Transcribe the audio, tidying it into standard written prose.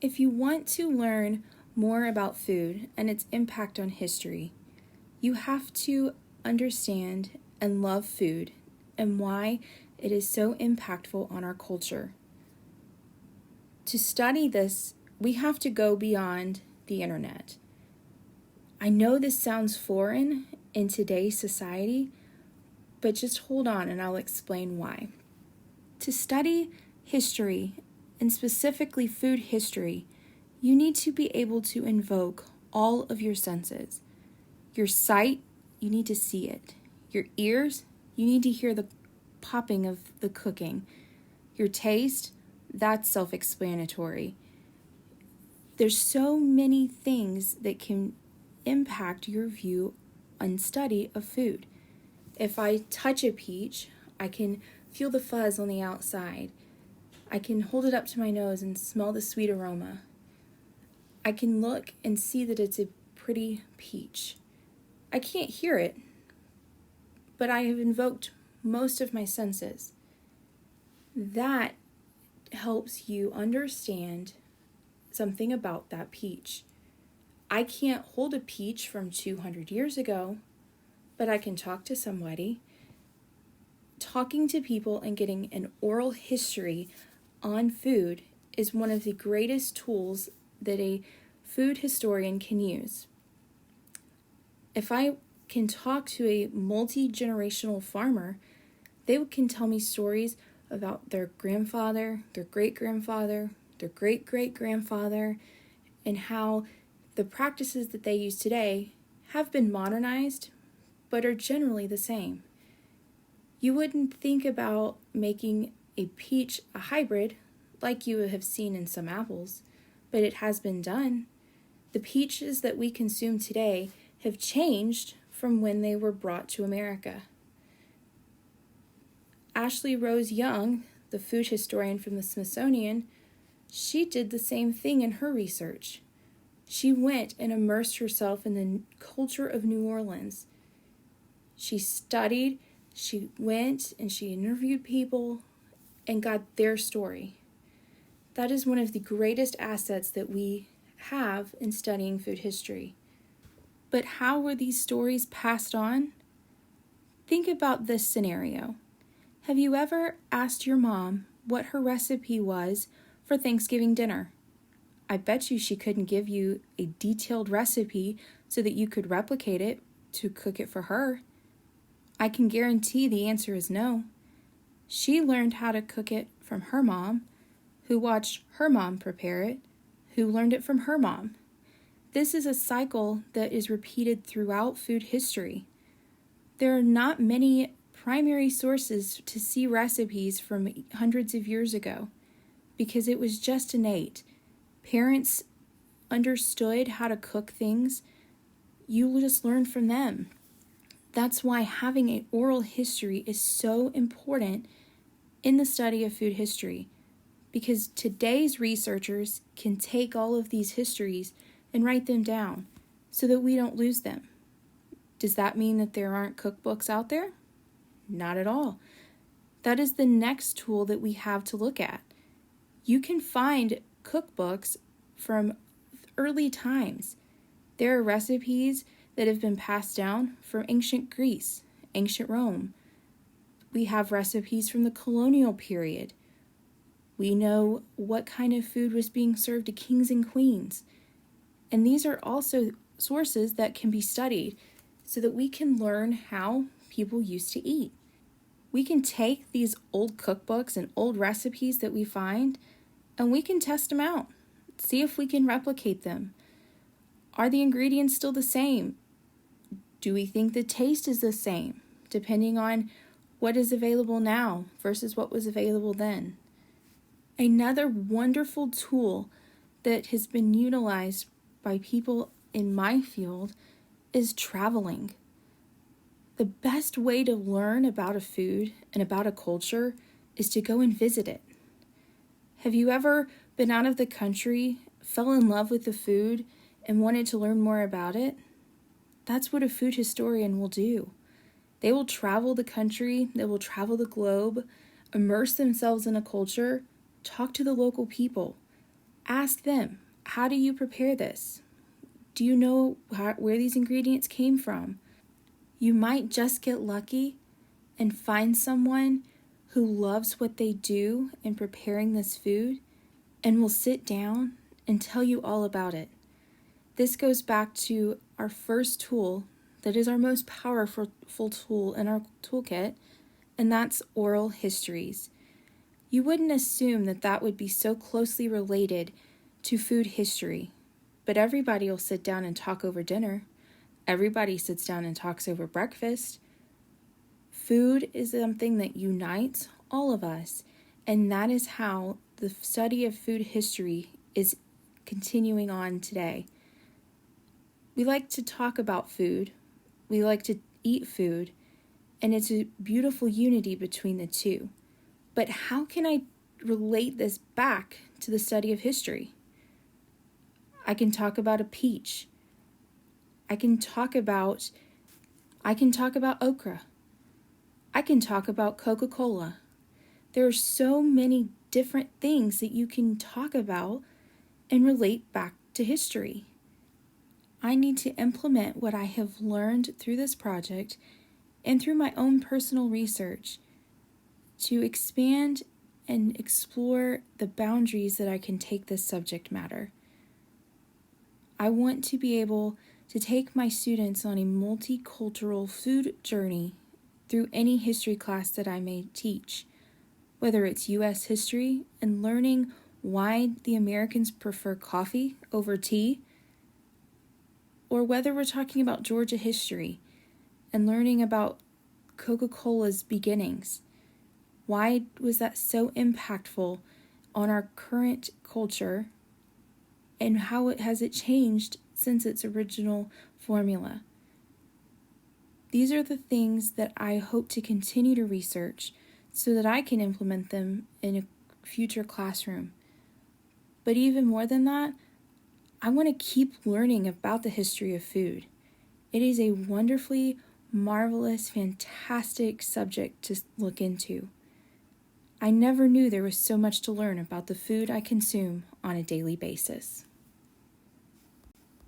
If you want to learn more about food and its impact on history, you have to understand and love food and why it is so impactful on our culture. To study this, we have to go beyond the internet. I know this sounds foreign in today's society, but just hold on and I'll explain why. To study history, and specifically food history, you need to be able to invoke all of your senses. Your sight, you need to see it. Your ears, you need to hear the popping of the cooking. Your taste, that's self-explanatory. There's so many things that can impact your view and study of food. If I touch a peach, I can feel the fuzz on the outside. I can hold it up to my nose and smell the sweet aroma. I can look and see that it's a pretty peach. I can't hear it, but I have invoked most of my senses. That helps you understand something about that peach. I can't hold a peach from 200 years ago, but I can talk to somebody. Talking to people and getting an oral history on food is one of the greatest tools that a food historian can use. If I can talk to a multi-generational farmer, they can tell me stories about their grandfather, their great-grandfather, their great-great-grandfather, and how the practices that they use today have been modernized, but are generally the same. You wouldn't think about making a peach a hybrid like you have seen in some apples, but it has been done. The peaches that we consume today have changed from when they were brought to America. Ashley Rose Young, the food historian from the Smithsonian, she did the same thing in her research. She went and immersed herself in the culture of New Orleans. She studied, she went and she interviewed people and got their story. That is one of the greatest assets that we have in studying food history. But how were these stories passed on? Think about this scenario. Have you ever asked your mom what her recipe was for Thanksgiving dinner? I bet you she couldn't give you a detailed recipe so that you could replicate it to cook it for her. I can guarantee the answer is no. She learned how to cook it from her mom, who watched her mom prepare it, who learned it from her mom. This is a cycle that is repeated throughout food history. There are not many primary sources to see recipes from hundreds of years ago because it was just innate. Parents understood how to cook things. You just learn from them. That's why having an oral history is so important in the study of food history, because today's researchers can take all of these histories and write them down so that we don't lose them. Does that mean that there aren't cookbooks out there? Not at all. That is the next tool that we have to look at. You can find cookbooks from early times. There are recipes that have been passed down from ancient Greece, ancient Rome. We have recipes from the colonial period. We know what kind of food was being served to kings and queens. And these are also sources that can be studied so that we can learn how people used to eat. We can take these old cookbooks and old recipes that we find and we can test them out, see if we can replicate them. Are the ingredients still the same? Do we think the taste is the same, depending on what is available now versus what was available then? Another wonderful tool that has been utilized by people in my field is traveling. The best way to learn about a food and about a culture is to go and visit it. Have you ever been out of the country, fell in love with the food, and wanted to learn more about it? That's what a food historian will do. They will travel the country, they will travel the globe, immerse themselves in a culture, talk to the local people, Ask them, how do you prepare this? Do you know where these ingredients came from? You might just get lucky and find someone who loves what they do in preparing this food and will sit down and tell you all about it. This goes back to our first tool that is our most powerful tool in our toolkit, and that's oral histories. You wouldn't assume that that would be so closely related to food history, but everybody will sit down and talk over dinner. Everybody sits down and talks over breakfast. Food is something that unites all of us, and that is how the study of food history is continuing on today. We like to talk about food, we like to eat food, and it's a beautiful unity between the two. But how can I relate this back to the study of history? I can talk about a peach. I can talk about okra. I can talk about Coca-Cola. There are so many different things that you can talk about and relate back to history. I need to implement what I have learned through this project and through my own personal research to expand and explore the boundaries that I can take this subject matter. I want to be able to take my students on a multicultural food journey through any history class that I may teach, whether it's U.S. history and learning why the Americans prefer coffee over tea, or whether we're talking about Georgia history and learning about Coca-Cola's beginnings. Why was that so impactful on our current culture, and how has it changed since its original formula? These are the things that I hope to continue to research so that I can implement them in a future classroom. But even more than that, I want to keep learning about the history of food. It is a wonderfully marvelous, fantastic subject to look into. I never knew there was so much to learn about the food I consume on a daily basis.